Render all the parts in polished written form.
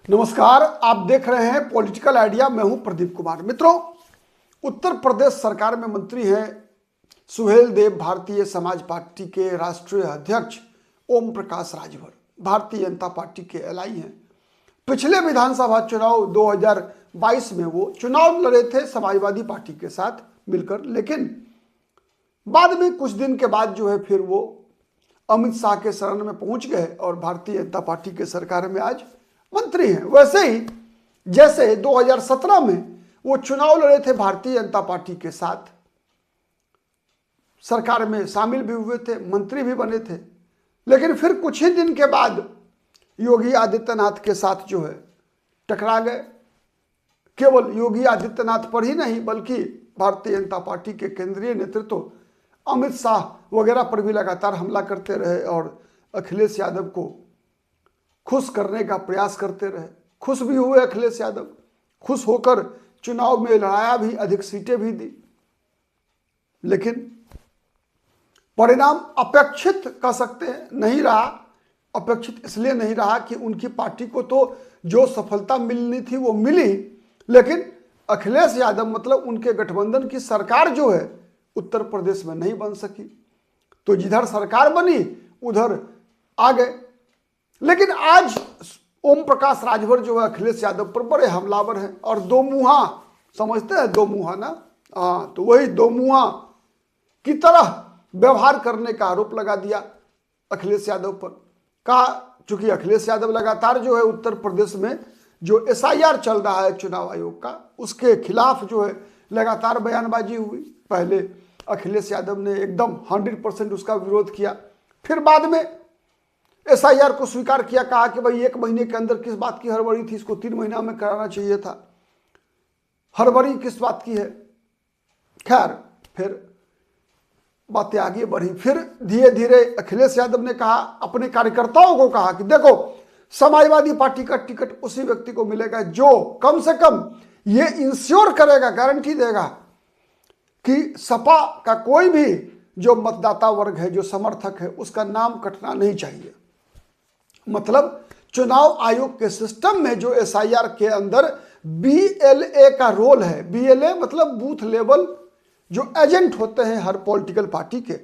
नमस्कार, आप देख रहे हैं पॉलिटिकल आइडिया। मैं हूं प्रदीप कुमार। मित्रों, उत्तर प्रदेश सरकार में मंत्री हैं सुहेल देव, भारतीय समाज पार्टी के राष्ट्रीय अध्यक्ष ओम प्रकाश राजभर, भारतीय जनता पार्टी के एलआई हैं। पिछले विधानसभा चुनाव 2022 में वो चुनाव लड़े थे समाजवादी पार्टी के साथ मिलकर, लेकिन बाद में कुछ दिन के बाद जो है फिर वो अमित शाह के शरण में पहुंच गए और भारतीय जनता पार्टी के सरकार में आज मंत्री हैं। वैसे ही जैसे 2017 में वो चुनाव लड़े थे भारतीय जनता पार्टी के साथ, सरकार में शामिल भी हुए थे, मंत्री भी बने थे, लेकिन फिर कुछ ही दिन के बाद योगी आदित्यनाथ के साथ जो है टकरा गए। केवल योगी आदित्यनाथ पर ही नहीं बल्कि भारतीय जनता पार्टी के केंद्रीय नेतृत्व अमित शाह वगैरह पर भी लगातार हमला करते रहे और अखिलेश यादव को खुश करने का प्रयास करते रहे। खुश भी हुए अखिलेश यादव, खुश होकर चुनाव में लड़ाया भी, अधिक सीटें भी दी, लेकिन परिणाम अपेक्षित कह सकते हैं नहीं रहा। अपेक्षित इसलिए नहीं रहा कि उनकी पार्टी को तो जो सफलता मिलनी थी वो मिली, लेकिन अखिलेश यादव मतलब उनके गठबंधन की सरकार जो है उत्तर प्रदेश में नहीं बन सकी, तो जिधर सरकार बनी उधर आ गए। लेकिन आज ओम प्रकाश राजभर जो है अखिलेश यादव पर बड़े हमलावर हैं और दो मुहा, समझते हैं दो मुहा ना? हाँ, तो वही दो मुहा की तरह व्यवहार करने का आरोप लगा दिया अखिलेश यादव पर। कहा चूंकि अखिलेश यादव लगातार जो है उत्तर प्रदेश में जो एसआईआर चल रहा है चुनाव आयोग का, उसके खिलाफ जो है लगातार बयानबाजी हुई। पहले अखिलेश यादव ने एकदम 100% उसका विरोध किया, फिर बाद में एसआईआर को स्वीकार किया, कहा कि भाई 1 महीने के अंदर किस बात की हड़बड़ी थी, इसको 3 महीना में कराना चाहिए था, हड़बड़ी किस बात की है। खैर फिर बातें आगे बढ़ी। फिर धीरे धीरे अखिलेश यादव ने कहा, अपने कार्यकर्ताओं को कहा कि देखो समाजवादी पार्टी का टिकट उसी व्यक्ति को मिलेगा जो कम से कम ये इंश्योर करेगा, गारंटी देगा कि सपा का कोई भी जो मतदाता वर्ग है, जो समर्थक है, उसका नाम कटना नहीं चाहिए। मतलब चुनाव आयोग के सिस्टम में जो एसआईआर के अंदर बीएलए का रोल है, बीएलए मतलब बूथ लेवल जो एजेंट होते हैं हर पॉलिटिकल पार्टी के,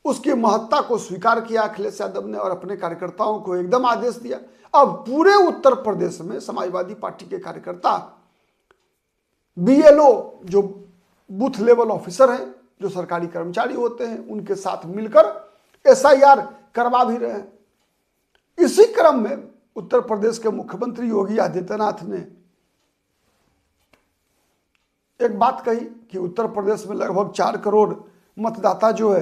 उसकी महत्ता को स्वीकार किया अखिलेश यादव ने और अपने कार्यकर्ताओं को एकदम आदेश दिया। अब पूरे उत्तर प्रदेश में समाजवादी पार्टी के कार्यकर्ता बीएलओ जो बूथ लेवल ऑफिसर हैं, जो सरकारी कर्मचारी होते हैं, उनके साथ मिलकर एसआईआर करवा भी रहे हैं। इसी क्रम में उत्तर प्रदेश के मुख्यमंत्री योगी आदित्यनाथ ने एक बात कही कि उत्तर प्रदेश में लगभग 4 करोड़ मतदाता जो है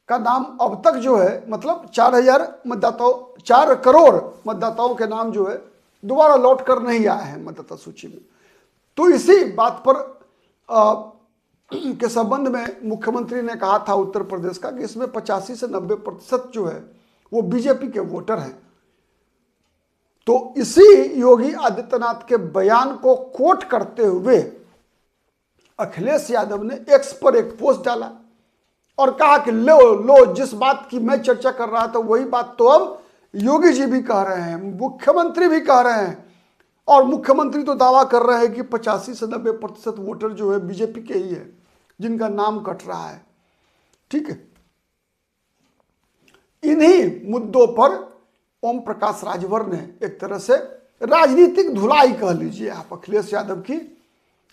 का नाम अब तक जो है, मतलब 4,000 मतदाताओं, 4 करोड़ मतदाताओं के नाम जो है दोबारा लौट कर नहीं आए हैं मतदाता सूची में। तो इसी बात पर के संबंध में मुख्यमंत्री ने कहा था उत्तर प्रदेश का कि इसमें 85 से 90% जो है वो बीजेपी के वोटर हैं। तो इसी योगी आदित्यनाथ के बयान को कोट करते हुए अखिलेश यादव ने एक्स पर एक पोस्ट डाला और कहा कि लो जिस बात की मैं चर्चा कर रहा था वही बात तो अब योगी जी भी कह रहे हैं, मुख्यमंत्री भी कह रहे हैं, और मुख्यमंत्री तो दावा कर रहे हैं कि 85 से 90% वोटर जो है बीजेपी के ही है जिनका नाम कट रहा है। ठीक है, इन्हीं मुद्दों पर ओम प्रकाश राजभर ने एक तरह से राजनीतिक धुलाई कह लीजिए आप अखिलेश यादव की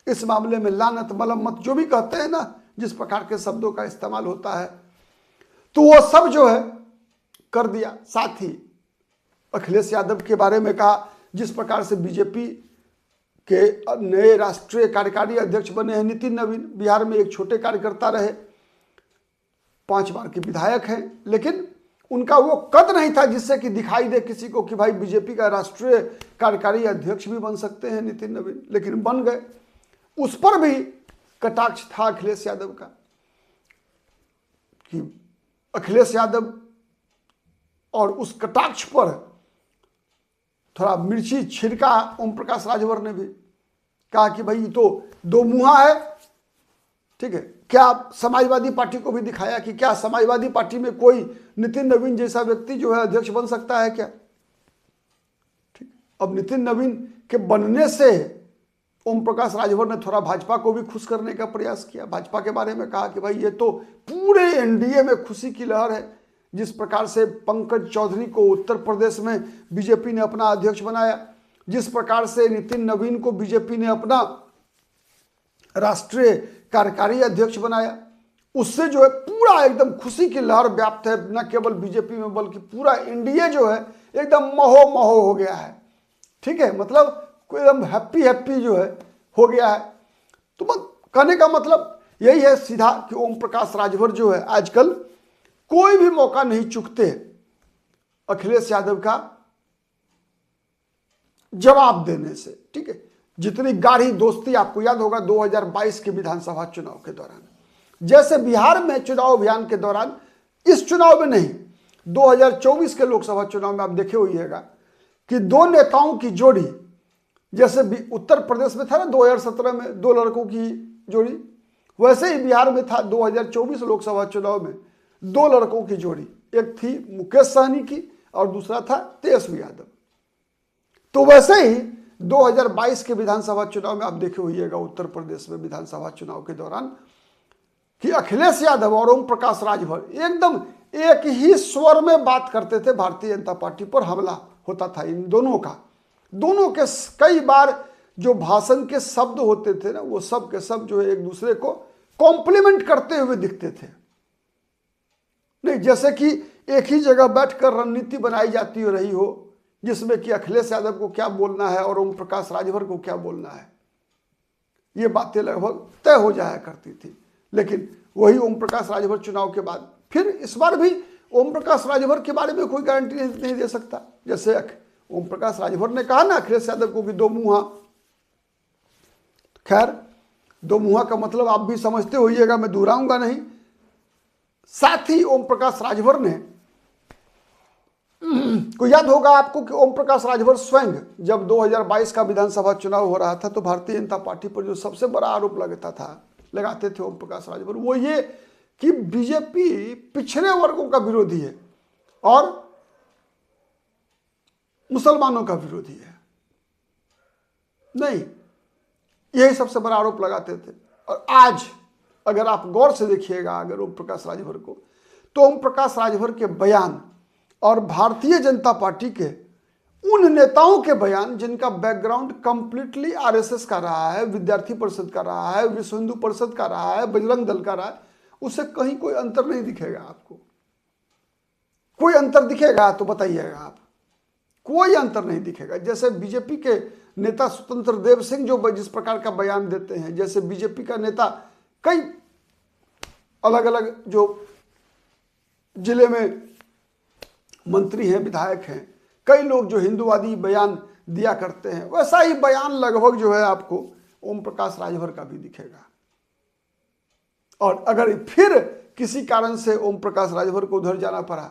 इस मामले में, लानत मलम्मत जो भी कहते हैं ना, जिस प्रकार के शब्दों का इस्तेमाल होता है, तो वो सब जो है कर दिया। साथ ही अखिलेश यादव के बारे में कहा, जिस प्रकार से बीजेपी के नए राष्ट्रीय कार्यकारी अध्यक्ष बने हैं नितिन नवीन, बिहार में एक छोटे कार्यकर्ता रहे, 5 बार के विधायक हैं, लेकिन उनका वो कद नहीं था जिससे कि दिखाई दे किसी को कि भाई बीजेपी का राष्ट्रीय कार्यकारी अध्यक्ष भी बन सकते हैं नितिन नवीन, लेकिन बन गए। उस पर भी कटाक्ष था अखिलेश यादव का कि अखिलेश यादव, और उस कटाक्ष पर थोड़ा मिर्ची छिड़का ओम प्रकाश राजभर ने भी, कहा कि भाई तो दो मुहा है। ठीक है, क्या समाजवादी पार्टी को भी दिखाया कि क्या समाजवादी पार्टी में कोई नितिन नवीन जैसा व्यक्ति जो है अध्यक्ष बन सकता है क्या? ठीक, अब नितिन नवीन के बनने से ओम प्रकाश राजभर ने थोड़ा भाजपा को भी खुश करने का प्रयास किया। भाजपा के बारे में कहा कि भाई ये तो पूरे एनडीए में खुशी की लहर है। जिस प्रकार से पंकज चौधरी को उत्तर प्रदेश में बीजेपी ने अपना अध्यक्ष बनाया, जिस प्रकार से नितिन नवीन को बीजेपी ने अपना राष्ट्रीय कार्यकारी अध्यक्ष बनाया, उससे जो है पूरा एकदम खुशी की लहर व्याप्त है। न केवल बीजेपी में बल्कि पूरा एनडीए जो है एकदम महो हो गया है। ठीक है, मतलब एकदम हैप्पी जो है हो गया है। तो कहने का मतलब यही है सीधा कि ओम प्रकाश राजभर जो है आजकल कोई भी मौका नहीं चूकते अखिलेश यादव का जवाब देने से। ठीक है, जितनी गाढ़ी दोस्ती आपको याद होगा 2022 के विधानसभा चुनाव के दौरान, जैसे बिहार में चुनाव अभियान के दौरान, इस चुनाव में नहीं, 2024 के लोकसभा चुनाव में आप देखे होइएगा कि दो नेताओं की जोड़ी, जैसे उत्तर प्रदेश में था ना 2017 में 2 लड़कों की जोड़ी, वैसे ही बिहार में था 2024 लोकसभा चुनाव में 2 लड़कों की जोड़ी। एक थी मुकेश सहनी की और दूसरा था तेजस्वी यादव। तो वैसे ही 2022 के विधानसभा चुनाव में आप देखे होइएगा उत्तर प्रदेश में विधानसभा चुनाव के दौरान कि अखिलेश यादव और ओम प्रकाश राजभर एकदम एक ही स्वर में बात करते थे। भारतीय जनता पार्टी पर हमला होता था इन दोनों का। दोनों के कई बार जो भाषण के शब्द होते थे ना, वो सब के सब जो है एक दूसरे को कॉम्प्लीमेंट करते हुए दिखते थे। नहीं जैसे कि एक ही जगह बैठकर रणनीति बनाई जाती रही हो, जिसमें कि अखिलेश यादव को क्या बोलना है और ओम प्रकाश राजभर को क्या बोलना है, ये बातें लगभग तय हो जाया करती थी। लेकिन वही ओम प्रकाश राजभर चुनाव के बाद फिर इस बार भी ओम प्रकाश राजभर के बारे में कोई गारंटी नहीं दे सकता। जैसे ओम प्रकाश राजभर ने कहा ना अखिलेश यादव को कि 2 मुहा, खैर 2 मुहा का मतलब आप भी समझते होइएगा, मैं दोहराऊंगा नहीं। साथ ही ओम प्रकाश राजभर ने को याद होगा आपको कि ओम प्रकाश राजभर स्वयं जब 2022 का विधानसभा चुनाव हो रहा था तो भारतीय जनता पार्टी पर जो सबसे बड़ा आरोप लगाते थे ओम प्रकाश राजभर, वो ये कि बीजेपी पिछड़े वर्गों का विरोधी है और मुसलमानों का विरोधी है। नहीं, यही सबसे बड़ा आरोप लगाते थे। और आज अगर आप गौर से देखिएगा अगर ओम प्रकाश राजभर को, तो ओम प्रकाश राजभर के बयान और भारतीय जनता पार्टी के उन नेताओं के बयान जिनका बैकग्राउंड कंप्लीटली आरएसएस का रहा है, विद्यार्थी परिषद का रहा है, विश्व हिंदू परिषद का रहा है, बजरंग दल का रहा है, उससे कहीं कोई अंतर नहीं दिखेगा आपको। कोई अंतर दिखेगा तो बताइएगा आप, कोई अंतर नहीं दिखेगा। जैसे बीजेपी के नेता स्वतंत्र देव सिंह जो जिस प्रकार का बयान देते हैं, जैसे बीजेपी का नेता कई अलग अलग जो जिले में मंत्री हैं, विधायक हैं, कई लोग जो हिंदूवादी बयान दिया करते हैं, वैसा ही बयान लगभग जो है आपको ओम प्रकाश राजभर का भी दिखेगा। और अगर फिर किसी कारण से ओम प्रकाश राजभर को उधर जाना पड़ा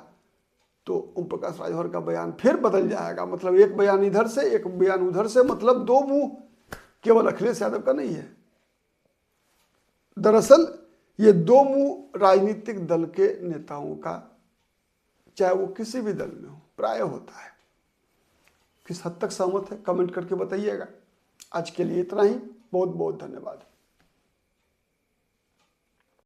तो ओम प्रकाश राजभर का बयान फिर बदल जाएगा। मतलब एक बयान इधर से एक बयान उधर से, मतलब 2 मुंह केवल अखिलेश यादव का नहीं है। दरअसल ये 2 मुंह राजनीतिक दल के नेताओं का, चाहे वो किसी भी दल में हो, प्राय होता है। किस हद तक सहमत है कमेंट करके बताइएगा। आज के लिए इतना ही, बहुत बहुत धन्यवाद।